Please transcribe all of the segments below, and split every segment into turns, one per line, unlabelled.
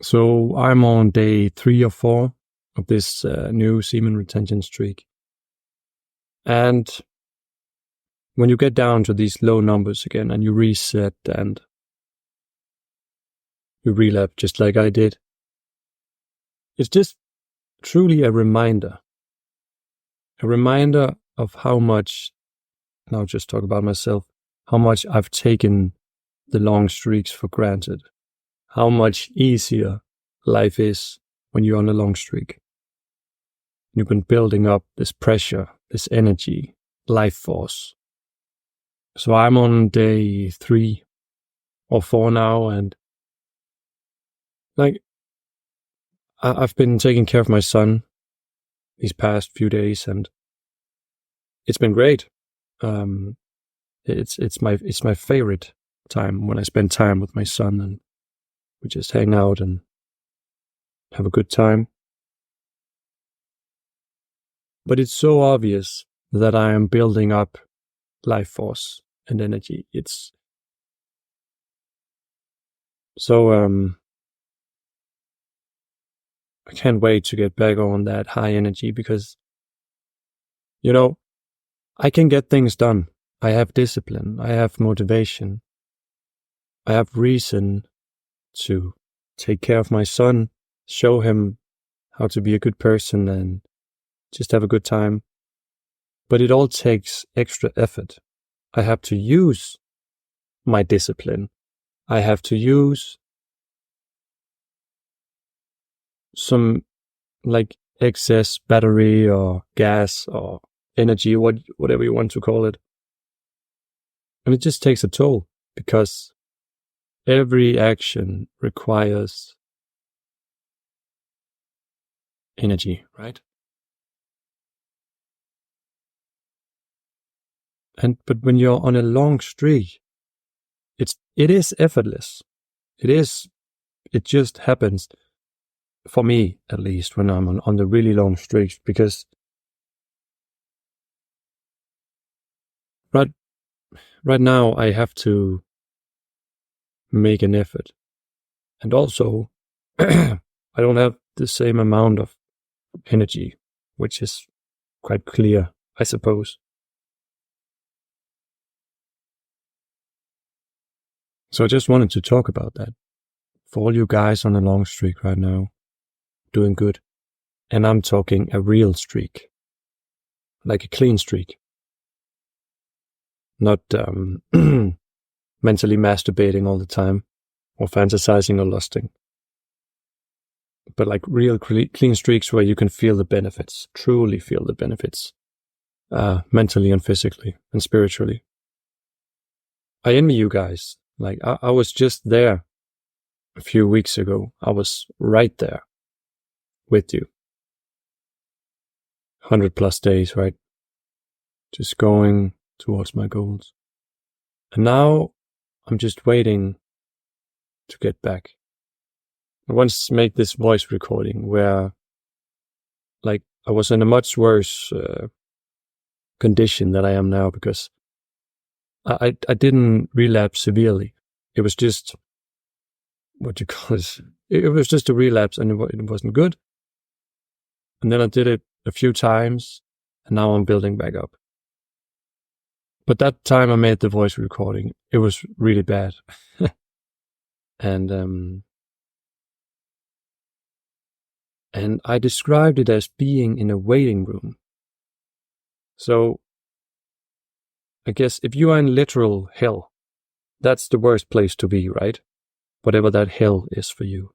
So I'm on day 3 or 4 of this new semen retention streak. And when you get down to these low numbers again and you reset and you relapse just like I did, it's just truly a reminder of how much, and I'll just talk about myself, how much I've taken the long streaks for granted, how much easier life is when you're on a long streak. You've been building up this pressure, this energy, life force. So I'm on day 3 or 4 now, and I've been taking care of my son these past few days, and it's been great. It's my favorite time when I spend time with my son, and we just hang out and have a good time. But it's so obvious that I am building up life force and energy. It's so I can't wait to get back on that high energy because, I can get things done. I have discipline. I have motivation. I have reason to take care of my son, show him how to be a good person and just have a good time. But it all takes extra effort. I have to use my discipline. I have to use some excess battery or gas or energy, whatever you want to call it. And it just takes a toll because every action requires energy, right? But when you're on a long streak, it is effortless. It just happens, for me at least, when I'm on the really long streaks, because right now I have to make an effort. And also, I don't have the same amount of energy, which is quite clear, I suppose. So I just wanted to talk about that. For all you guys on a long streak right now, doing good. And I'm talking a real streak. Like a clean streak. Not mentally masturbating all the time, or fantasizing or lusting. But like real clean streaks where you can feel the benefits, truly feel the benefits, mentally and physically and spiritually. I envy you guys. Like I was just there a few weeks ago. I was right there with you. 100+ days, right? Just going towards my goals. And now I'm just waiting to get back. I once made this voice recording where I was in a much worse condition than I am now because I didn't relapse severely. It was just, what you call it? It was just a relapse and it wasn't good. And then I did it a few times and now I'm building back up. But that time I made the voice recording, it was really bad. And I described it as being in a waiting room. So I guess if you are in literal hell, that's the worst place to be, right? Whatever that hell is for you.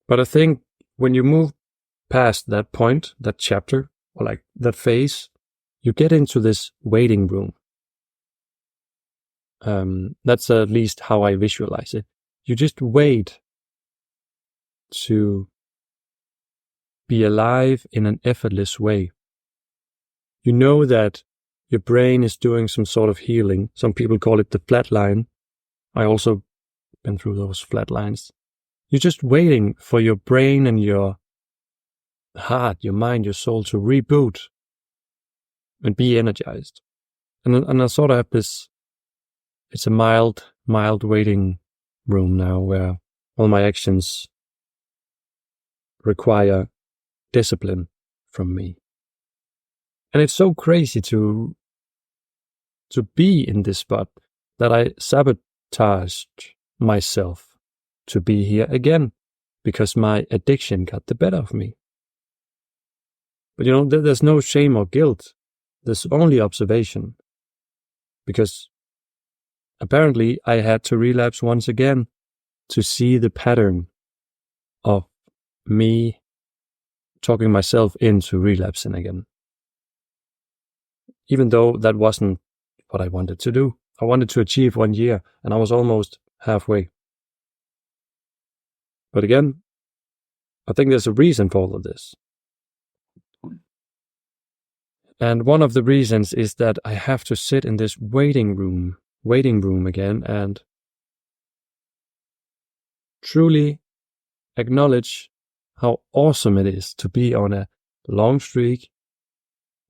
But I think when you move past that point, that chapter, or that phase, you get into this waiting room. That's at least how I visualize it. You just wait to be alive in an effortless way. You know that your brain is doing some sort of healing. Some people call it the flat line. I also been through those flat lines. You're just waiting for your brain and your heart, your mind, your soul to reboot and be energized. And I sort of have this, it's a mild waiting room now where all my actions require discipline from me. And it's so crazy to be in this spot that I sabotaged myself to be here again because my addiction got the better of me. But there's no shame or guilt. There's only observation. Because apparently I had to relapse once again to see the pattern of me talking myself into relapsing again. Even though that wasn't what I wanted to do. I wanted to achieve 1 year, and I was almost halfway. But again, I think there's a reason for all of this. And one of the reasons is that I have to sit in this waiting room again, and truly acknowledge how awesome it is to be on a long streak,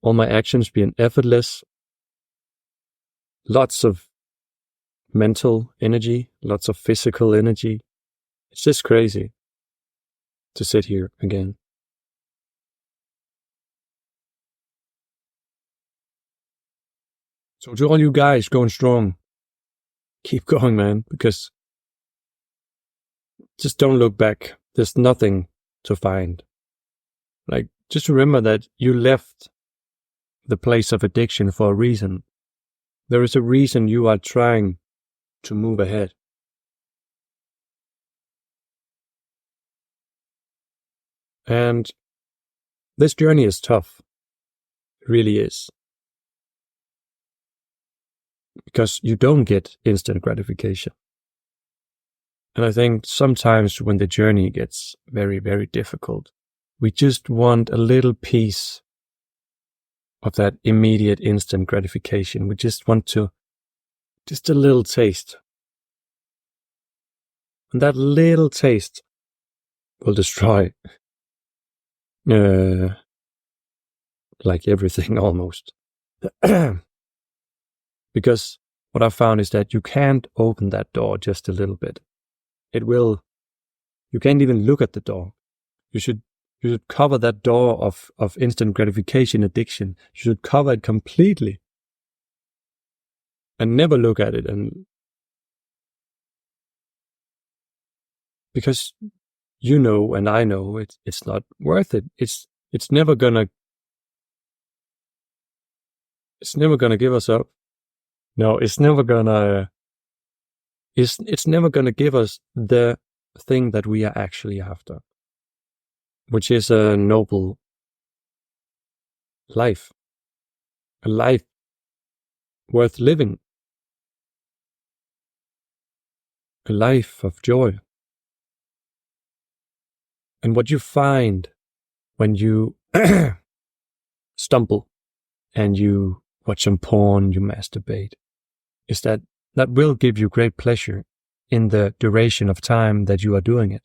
all my actions being effortless, lots of mental energy, lots of physical energy. It's just crazy to sit here again. So to all you guys going strong, keep going, man, because just don't look back. There's nothing to find. Like, just remember that you left the place of addiction for a reason. There is a reason you are trying to move ahead. And this journey is tough. It really is. Because you don't get instant gratification. And I think sometimes when the journey gets very, very difficult, we just want a little piece of that immediate instant gratification. We just want just a little taste. And that little taste will destroy like everything almost. Because what I found is that you can't open that door just a little bit. You can't even look at the door. You should cover that door of instant gratification addiction. You should cover it completely and never look at it. And because you know, and I know, it's not worth it. It's never gonna give us up. No, it's never gonna give us the thing that we are actually after, which is a noble life, a life worth living, a life of joy. And what you find when you stumble and you watch some porn, you masturbate, is that will give you great pleasure in the duration of time that you are doing it.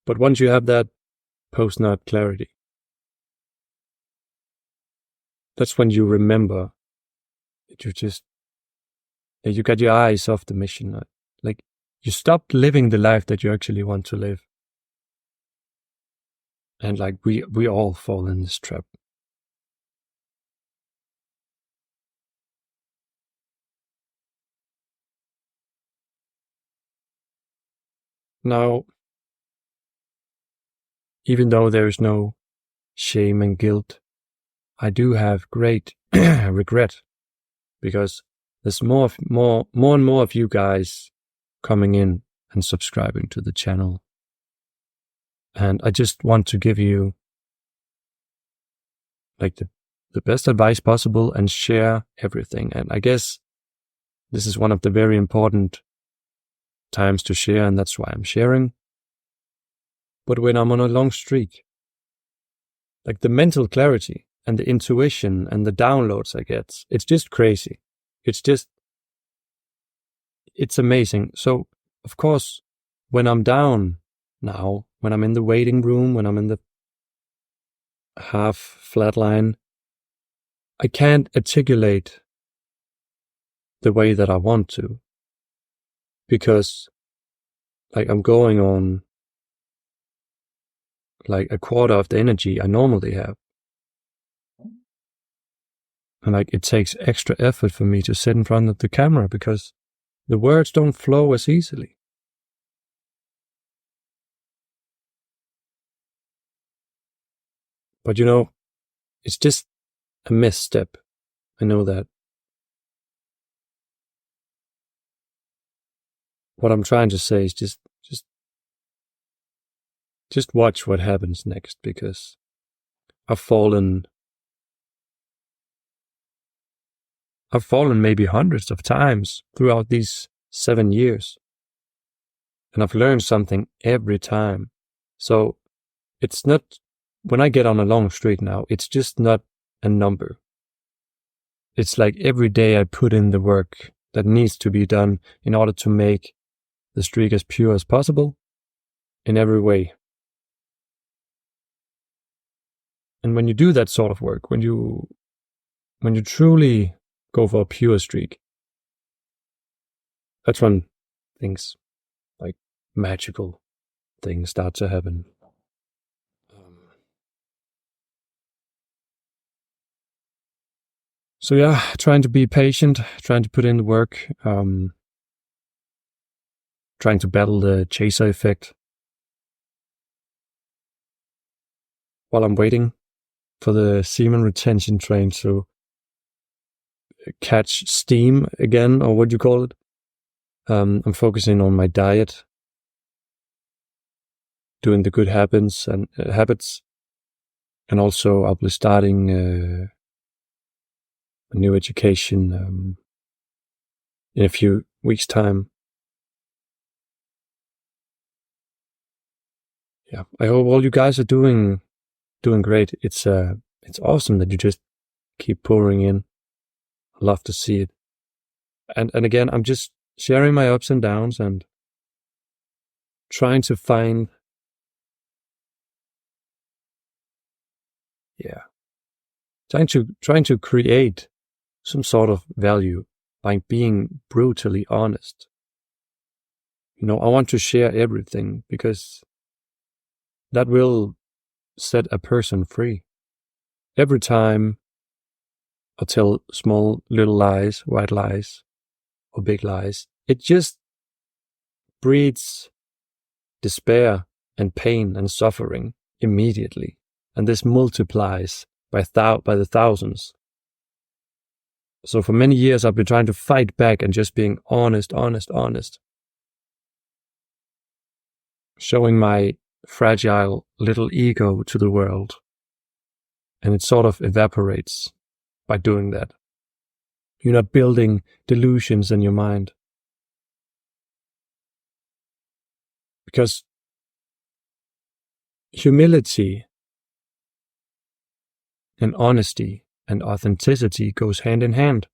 But once you have that post-nut clarity, that's when you remember that you got your eyes off the mission. Like, you stopped living the life that you actually want to live. And like, we all fall in this trap. Now, even though there is no shame and guilt, I do have great regret, because there's more and more of you guys coming in and subscribing to the channel. And I just want to give you like the best advice possible and share everything. And I guess this is one of the very important times to share, and that's why I'm sharing. But when I'm on a long streak, like, the mental clarity and the intuition and the downloads I get, it's just crazy. It's amazing. So, of course, when I'm down now, when I'm in the waiting room, when I'm in the half flat line, I can't articulate the way that I want to, because like I'm going on like a quarter of the energy I normally have. And like it takes extra effort for me to sit in front of the camera because the words don't flow as easily. But it's just a misstep. I know that. What I'm trying to say is just watch what happens next, because I've fallen maybe hundreds of times throughout these 7 years. And I've learned something every time. So it's not, when I get on a long streak now, it's just not a number. It's like every day I put in the work that needs to be done in order to make the streak as pure as possible in every way. And when you do that sort of work, when you truly go for a pure streak, that's when things like magical things start to happen. So yeah, trying to be patient, trying to put in the work, trying to battle the chaser effect while I'm waiting for the semen retention train to catch steam again, or what do you call it? I'm focusing on my diet, doing the good habits, and also I'll be starting a new education in a few weeks' time. Yeah, I hope all you guys are doing great. It's awesome that you just keep pouring in. I love to see it. And again, I'm just sharing my ups and downs and trying to find, trying to create some sort of value by being brutally honest. I want to share everything because that will set a person free. Every time I tell small little lies, white lies, or big lies, it just breeds despair and pain and suffering immediately. And this multiplies by the thousands. So for many years, I've been trying to fight back and just being honest, showing my fragile little ego to the world. And it sort of evaporates by doing that. You're not building delusions in your mind. Because humility and honesty and authenticity goes hand in hand.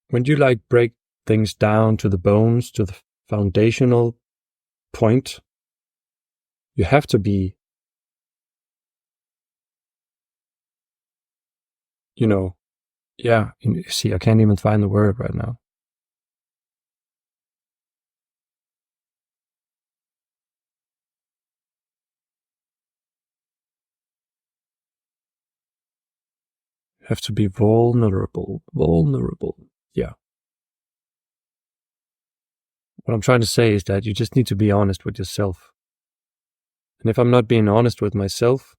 When you break things down to the bones, to the foundational point, you have to be, see, I can't even find the word right now. You have to be vulnerable. Yeah. What I'm trying to say is that you just need to be honest with yourself. And if I'm not being honest with myself,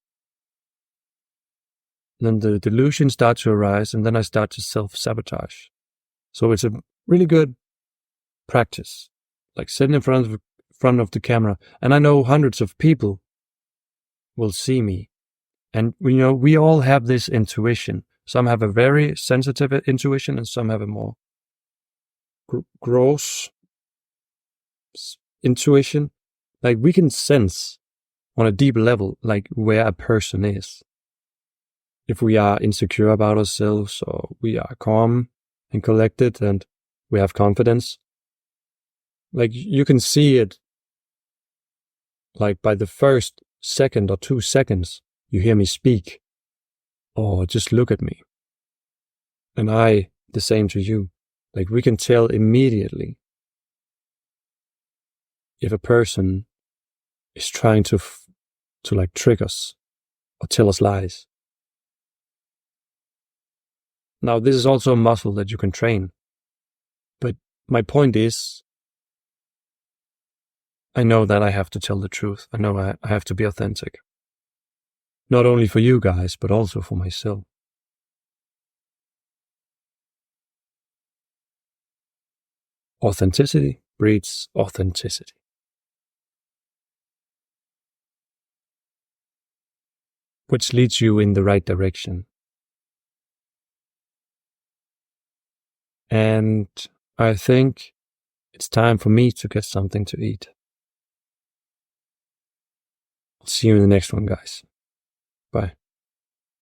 then the delusions start to arise, and then I start to self-sabotage. So it's a really good practice, like sitting in front of the camera. And I know hundreds of people will see me. And we all have this intuition. Some have a very sensitive intuition, and some have a more gross intuition. Like we can sense on a deep level, like where a person is. If we are insecure about ourselves, or we are calm and collected and we have confidence, like you can see it like by the first second or 2 seconds you hear me speak. or just look at me. And I, the same to you. Like, we can tell immediately if a person is trying to like trick us or tell us lies. Now, this is also a muscle that you can train. But my point is, I know that I have to tell the truth. I know I have to be authentic. Not only for you guys, but also for myself. Authenticity breeds authenticity. Which leads you in the right direction. And I think it's time for me to get something to eat. I'll see you in the next one, guys.